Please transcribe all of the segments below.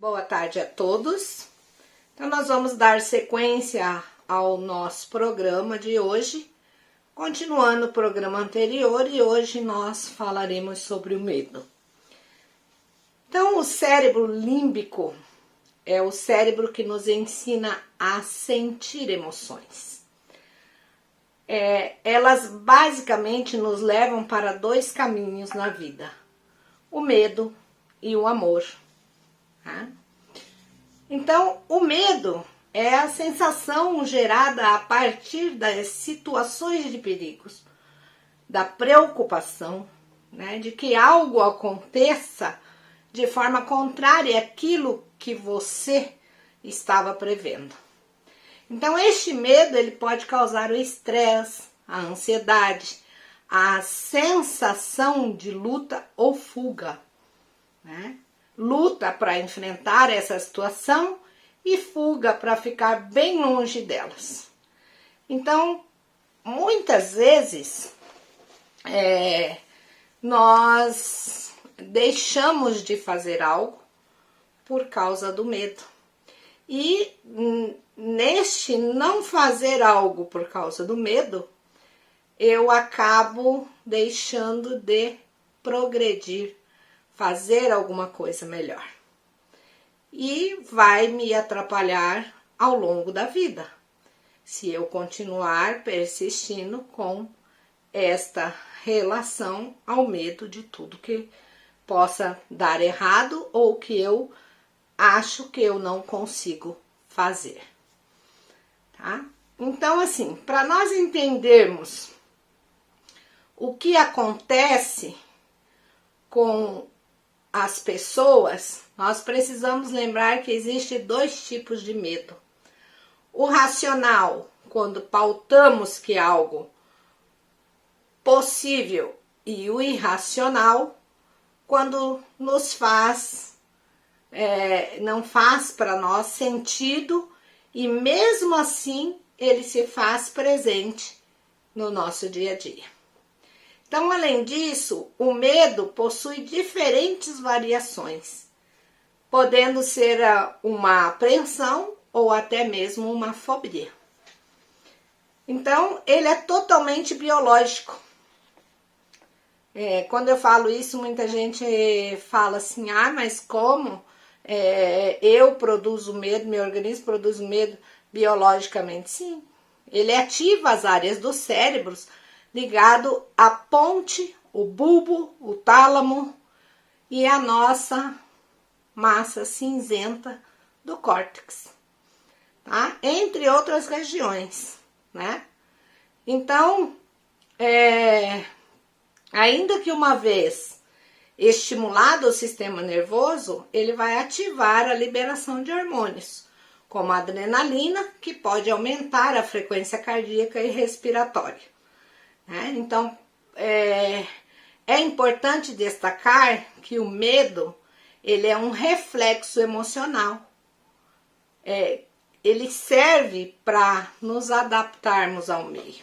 Boa tarde a todos. Então, nós vamos dar sequência ao nosso programa de hoje, continuando o programa anterior, e hoje nós falaremos sobre o medo. Então, o cérebro límbico é o cérebro que nos ensina a sentir emoções. Elas basicamente nos levam para dois caminhos na vida: o medo e o amor. Tá? Então, o medo é a sensação gerada a partir das situações de perigos, da preocupação, né, de que algo aconteça de forma contrária àquilo que você estava prevendo. Então, este medo ele pode causar o estresse, a ansiedade, a sensação de luta ou fuga, né? Luta para enfrentar essa situação e fuga para ficar bem longe delas. Então, muitas vezes, nós deixamos de fazer algo por causa do medo. E neste não fazer algo por causa do medo, eu acabo deixando de progredir, fazer alguma coisa melhor. E vai me atrapalhar ao longo da vida, se eu continuar persistindo com esta relação ao medo de tudo que possa dar errado ou que eu acho que eu não consigo fazer. Tá? Então, assim, para nós entendermos o que acontece com as pessoas, nós precisamos lembrar que existe dois tipos de medo. O racional, quando pautamos que é algo possível, e o irracional, quando nos não faz para nós sentido e mesmo assim ele se faz presente no nosso dia a dia. Então, além disso, o medo possui diferentes variações, podendo ser uma apreensão ou até mesmo uma fobia. Então, ele é totalmente biológico. Quando eu falo isso, muita gente fala assim, mas como eu produzo medo, meu organismo produz medo biologicamente? Sim, ele ativa as áreas dos cérebros ligado à ponte, o bulbo, o tálamo e a nossa massa cinzenta do córtex, tá? Entre outras regiões, né? Então, ainda que uma vez estimulado o sistema nervoso, ele vai ativar a liberação de hormônios, como a adrenalina, que pode aumentar a frequência cardíaca e respiratória. Então, é importante destacar que o medo ele é um reflexo emocional. Ele serve para nos adaptarmos ao meio.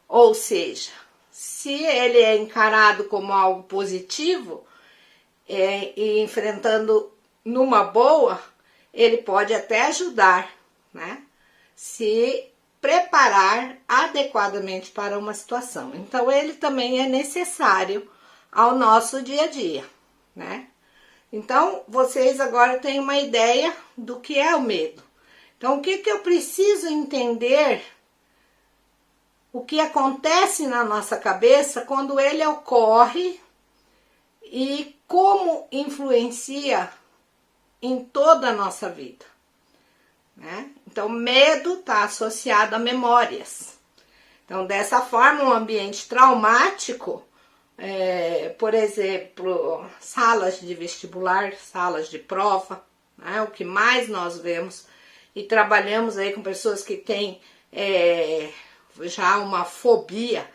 Ou seja, se ele é encarado como algo positivo e enfrentando numa boa, ele pode até ajudar, né? Se preparar adequadamente para uma situação. Então, ele também é necessário ao nosso dia a dia, né? Então, vocês agora têm uma ideia do que é o medo. Então, o que eu preciso entender? O que acontece na nossa cabeça quando ele ocorre e como influencia em toda a nossa vida, né? Então, medo está associado a memórias. Então, dessa forma, um ambiente traumático, por exemplo, salas de vestibular, salas de prova, né? O que mais nós vemos e trabalhamos aí com pessoas que têm já uma fobia,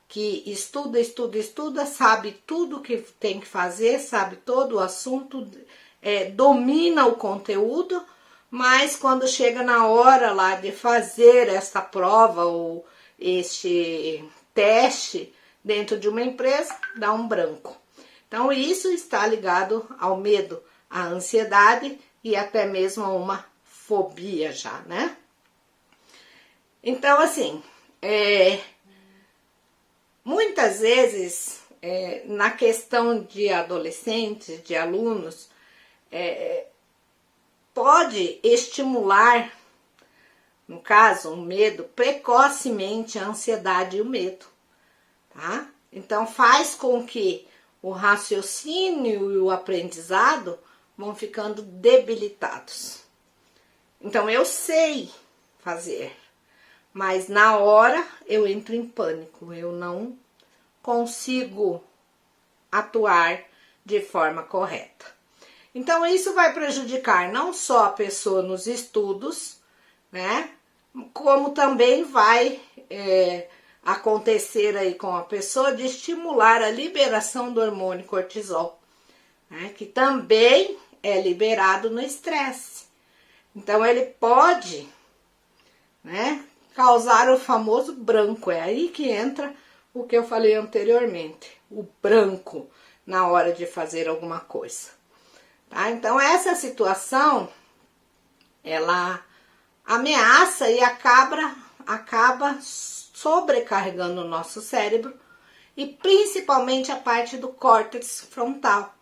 que estuda, sabe tudo que tem que fazer, sabe todo o assunto, domina o conteúdo, mas quando chega na hora lá de fazer essa prova ou este teste dentro de uma empresa, dá um branco. Então, isso está ligado ao medo, à ansiedade e até mesmo a uma fobia já, né? Então, assim, muitas vezes, na questão de adolescentes, de alunos, pode estimular, no caso, o medo, precocemente a ansiedade e o medo, tá? Então, faz com que o raciocínio e o aprendizado vão ficando debilitados. Então, eu sei fazer, mas na hora eu entro em pânico, eu não consigo atuar de forma correta. Então, isso vai prejudicar não só a pessoa nos estudos, né? Como também vai acontecer aí com a pessoa de estimular a liberação do hormônio cortisol, né? Que também é liberado no estresse. Então, ele pode, né, causar o famoso branco. É aí que entra o que eu falei anteriormente, o branco na hora de fazer alguma coisa. Tá? Então, essa situação, ela ameaça e acaba sobrecarregando o nosso cérebro e principalmente a parte do córtex frontal,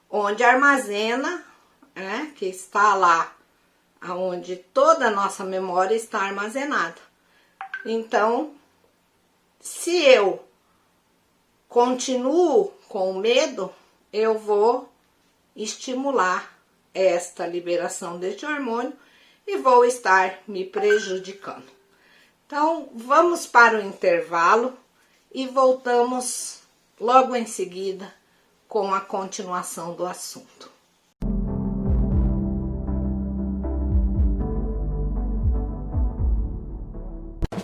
onde armazena, que está lá, onde toda a nossa memória está armazenada. Então, se eu continuo com o medo, eu vou estimular esta liberação deste hormônio e vou estar me prejudicando. Então, vamos para o intervalo e voltamos logo em seguida com a continuação do assunto.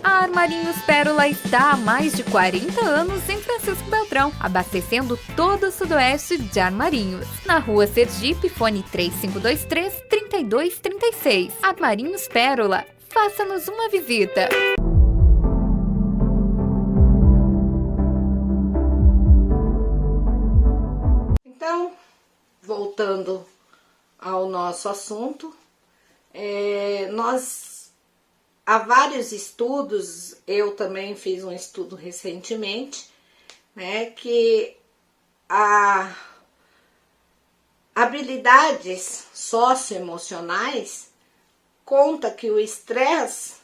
A Armarinhos Pérola está há mais de 40 anos em Francisco Beltrão, abastecendo todo o sudoeste de Armarinhos. Na rua Sergipe, fone 3523-3236. Armarinhos Pérola, faça-nos uma visita. Então, voltando ao nosso assunto, há vários estudos, eu também fiz um estudo recentemente, né, que habilidades socioemocionais conta que o estresse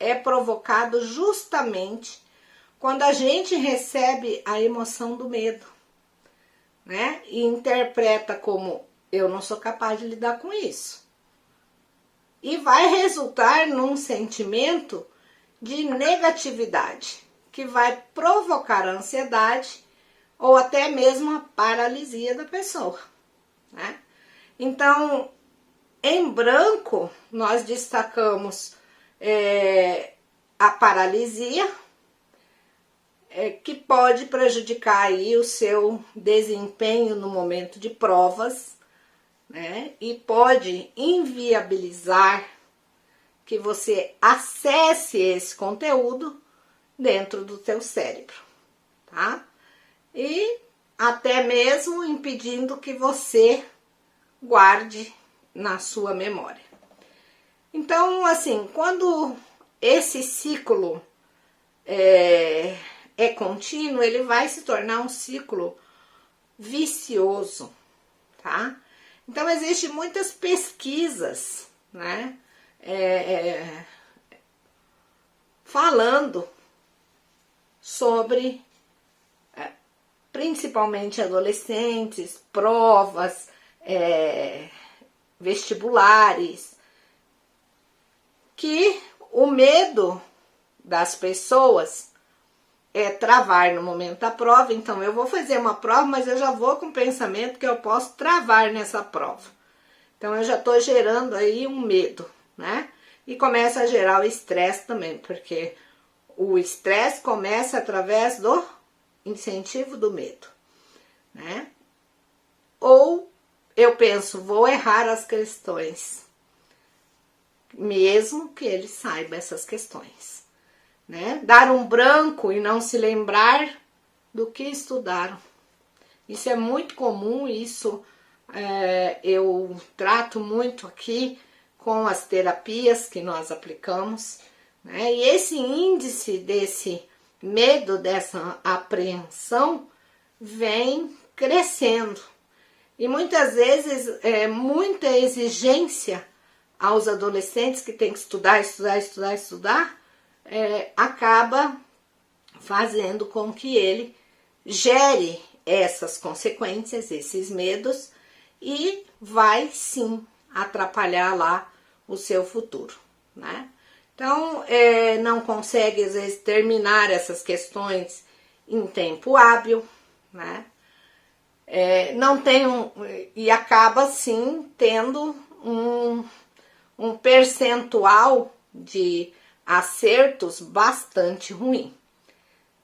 é provocado justamente quando a gente recebe a emoção do medo, né, e interpreta como eu não sou capaz de lidar com isso. E vai resultar num sentimento de negatividade, que vai provocar a ansiedade ou até mesmo a paralisia da pessoa, né? Então, em branco, nós destacamos a paralisia, que pode prejudicar aí o seu desempenho no momento de provas, né? E pode inviabilizar que você acesse esse conteúdo dentro do teu cérebro, tá? E até mesmo impedindo que você guarde na sua memória. Então, assim, quando esse ciclo é contínuo, ele vai se tornar um ciclo vicioso, tá? Então, existem muitas pesquisas, né, falando sobre, principalmente adolescentes, provas, vestibulares, que o medo das pessoas travar no momento da prova. Então, eu vou fazer uma prova, mas eu já vou com o pensamento que eu posso travar nessa prova. Então, eu já estou gerando aí um medo, né? E começa a gerar o estresse também, porque o estresse começa através do incentivo do medo, né? Ou eu penso, vou errar as questões, mesmo que ele saiba essas questões, né? Dar um branco e não se lembrar do que estudaram. Isso é muito comum, isso eu trato muito aqui com as terapias que nós aplicamos, né? E esse índice desse medo, dessa apreensão, vem crescendo. E muitas vezes, muita exigência aos adolescentes que têm que estudar, acaba fazendo com que ele gere essas consequências, esses medos, e vai sim atrapalhar lá o seu futuro, né? Então, não consegue às vezes terminar essas questões em tempo hábil, né? Não tem e acaba sim tendo um percentual de acertos bastante ruim,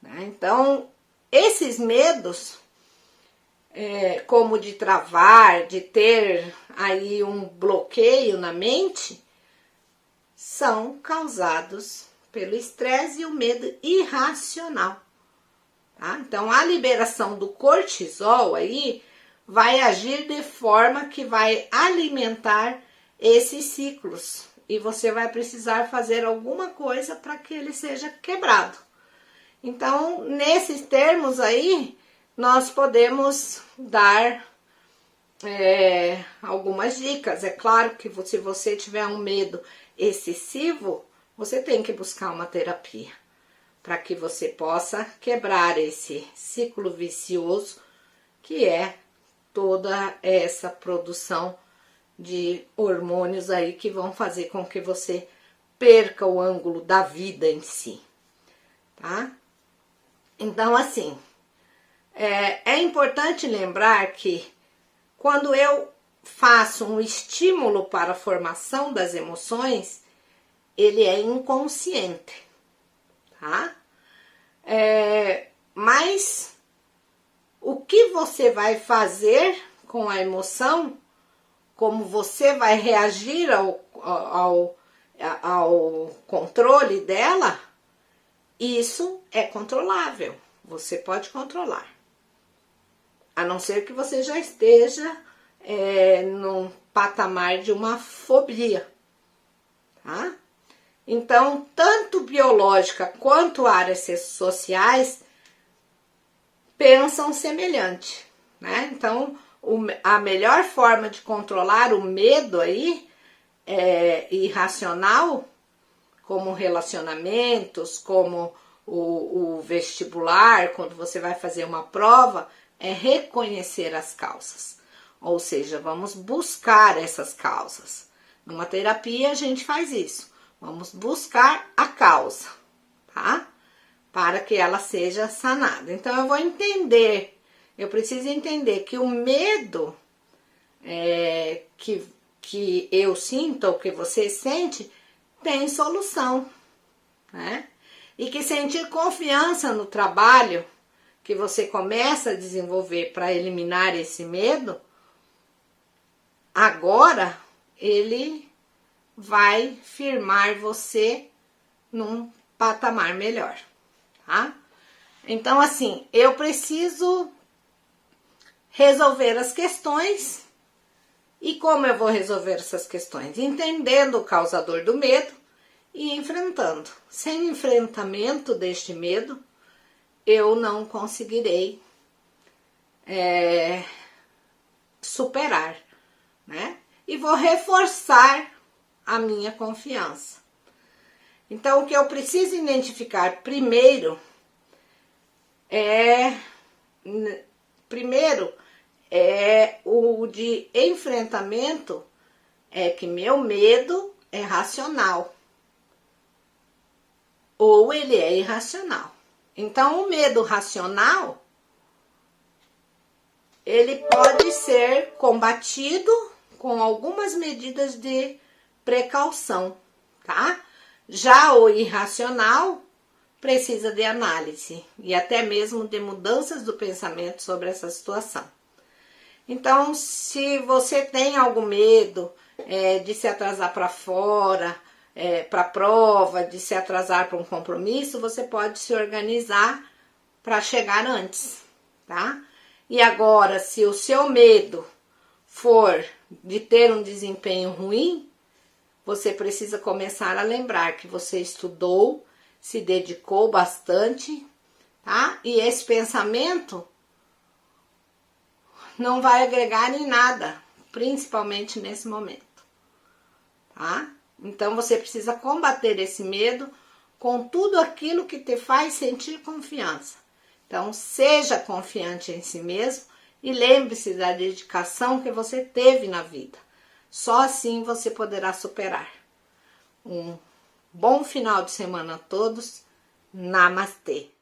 né? Então, esses medos, como de travar, de ter aí um bloqueio na mente, são causados pelo estresse e o medo irracional, tá? Então, a liberação do cortisol aí vai agir de forma que vai alimentar esses ciclos e você vai precisar fazer alguma coisa para que ele seja quebrado. Então, nesses termos aí, nós podemos dar algumas dicas. É claro que se você tiver um medo excessivo, você tem que buscar uma terapia para que você possa quebrar esse ciclo vicioso que é toda essa produção de hormônios aí que vão fazer com que você perca o ângulo da vida em si, tá? Então, assim, é importante lembrar que quando eu faço um estímulo para a formação das emoções, ele é inconsciente, tá? Mas o que você vai fazer com a emoção, como você vai reagir ao controle dela, isso é controlável, você pode controlar. A não ser que você já esteja num patamar de uma fobia, tá? Então, tanto biológica quanto áreas sociais pensam semelhante, né? Então, a melhor forma de controlar o medo aí irracional, como relacionamentos, como o vestibular, quando você vai fazer uma prova, é reconhecer as causas. Ou seja, vamos buscar essas causas. Numa terapia a gente faz isso. Vamos buscar a causa, tá? Para que ela seja sanada. Então eu vou entender, eu preciso entender que o medo que eu sinto ou que você sente tem solução, né? E que sentir confiança no trabalho que você começa a desenvolver para eliminar esse medo, agora ele vai firmar você num patamar melhor, tá? Então, assim, eu preciso resolver as questões. E como eu vou resolver essas questões? Entendendo o causador do medo e enfrentando. Sem enfrentamento deste medo, eu não conseguirei superar, né? E vou reforçar a minha confiança. Então, o que eu preciso identificar primeiro é o de enfrentamento, é que meu medo é racional ou ele é irracional. Então, o medo racional, ele pode ser combatido com algumas medidas de precaução, tá? Já o irracional precisa de análise e até mesmo de mudanças do pensamento sobre essa situação. Então, se você tem algum medo de se atrasar para fora, para a prova, de se atrasar para um compromisso, você pode se organizar para chegar antes, tá? E agora, se o seu medo for de ter um desempenho ruim, você precisa começar a lembrar que você estudou, se dedicou bastante, tá? E esse pensamento não vai agregar em nada, principalmente nesse momento, tá? Então você precisa combater esse medo com tudo aquilo que te faz sentir confiança. Então seja confiante em si mesmo e lembre-se da dedicação que você teve na vida. Só assim você poderá superar. Um bom final de semana a todos. Namastê!